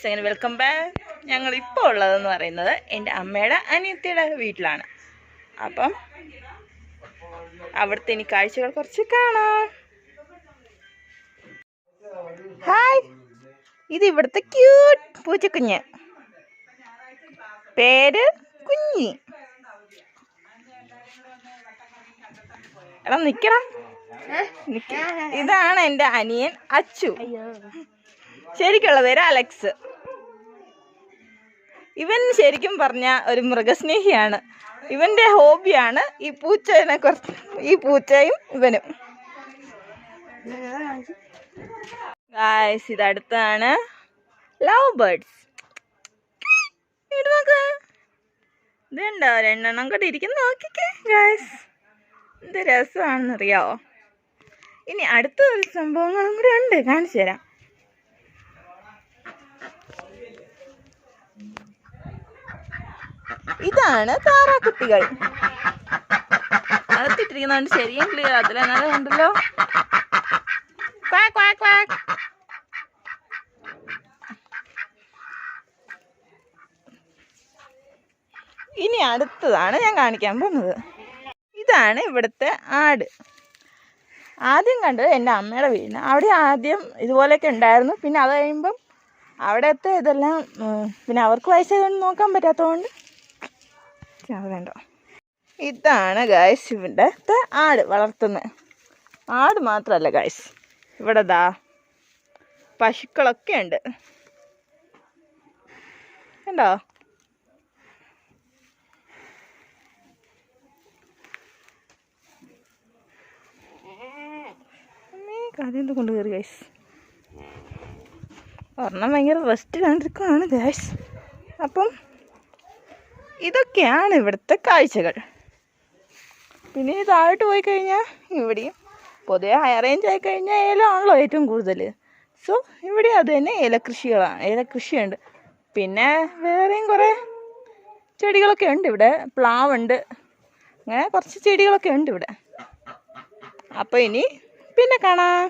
അങ്ങനെ welcome back. ഞങ്ങളിപ്പോൾ ഉള്ളതെന്ന് പറയുന്നത് എൻ്റെ അമ്മയുടെ അനിയത്തിയുടെ വീട്ടിലാണ്. അപ്പം അവിടുത്തെ ഇനി കാഴ്ചകൾ കുറച്ച് കാണാം. ഹായ്, ഇത് ഇവിടുത്തെ ക്യൂട്ട് പൂച്ചക്കുഞ്ഞ്, പേര് കുഞ്ഞി. എടാ നിക്കണം. ഇതാണ് എൻ്റെ അനിയൻ അച്ചു. ശരിക്കുള്ള പേര് അലക്സ്. ഇവൻ ശരിക്കും പറഞ്ഞ ഒരു മൃഗസ്നേഹിയാണ്. ഇവന്റെ ഹോബിയാണ് ഈ പൂച്ചേനെ കുറച്ച്, ഈ പൂച്ചയും ഇവനും. ഗായ്സ്, ഇതടുത്താണ് ലവ് ബേർഡ്സ്. ഇതുണ്ടോ, രണ്ടെണ്ണം കൂടെ ഇരിക്കുന്ന നോക്കിക്കേ ഗായ്സ്, എന്ത് രസമാണെന്നറിയാവോ. ഇനി അടുത്ത ഒരു സംഭവങ്ങളും കൂടെ ഉണ്ട്, കാണിച്ചു തരാം. ഇതാണ് താറാക്കുട്ടികൾ. അകത്തിട്ടിരിക്കുന്നതുകൊണ്ട് ശരിയും ക്ലിയർ ആകത്തില്ല, എന്നാലും ഉണ്ടല്ലോ. ഇനി അടുത്തതാണ് ഞാൻ കാണിക്കാൻ പോകുന്നത്. ഇതാണ് ഇവിടുത്തെ ആട്. ആദ്യം കണ്ടത് എൻ്റെ അമ്മയുടെ വീടിന്. അവിടെ ആദ്യം ഇതുപോലെയൊക്കെ ഉണ്ടായിരുന്നു. പിന്നെ അത് കഴിയുമ്പം അവിടുത്തെ ഇതെല്ലാം പിന്നെ അവർക്ക് വയസ്സായതുകൊണ്ട് നോക്കാൻ പറ്റാത്തതുകൊണ്ട് വേണ്ട. ഇതാണ് ഗായ്സ് ഇവിടുത്തെ ആട് വളർത്തുന്നത്. ആട് മാത്രമല്ല ഗായ്സ്, ഇവിടെ ദാ പശുക്കളൊക്കെ ഉണ്ട്, കണ്ടോ. കാര്യം കൊണ്ട് കയറി ഗൈസ്. ഒരെണ്ണം ഭയങ്കര റെസ്റ്റ് കണ്ടിരിക്കുകയാണ് ഗൈസ്. അപ്പം ഇതൊക്കെയാണ് ഇവിടുത്തെ കാഴ്ചകൾ. പിന്നെ ഇത് താഴോട്ട് പോയി കഴിഞ്ഞാൽ ഇവിടെയും പൊതുവെ ഹൈ റേഞ്ച് ആയി കഴിഞ്ഞാൽ ഏലമാണല്ലോ ഏറ്റവും കൂടുതൽ. സോ ഇവിടെ അത് തന്നെ ഏലകൃഷികളാണ്, ഏലകൃഷിയുണ്ട്. പിന്നെ വേറെയും കുറേ ചെടികളൊക്കെ ഉണ്ട് ഇവിടെ. പ്ലാവുണ്ട്, അങ്ങനെ കുറച്ച് ചെടികളൊക്കെ ഉണ്ട് ഇവിടെ. അപ്പോൾ ഇനി പിന്നെ കാണാം.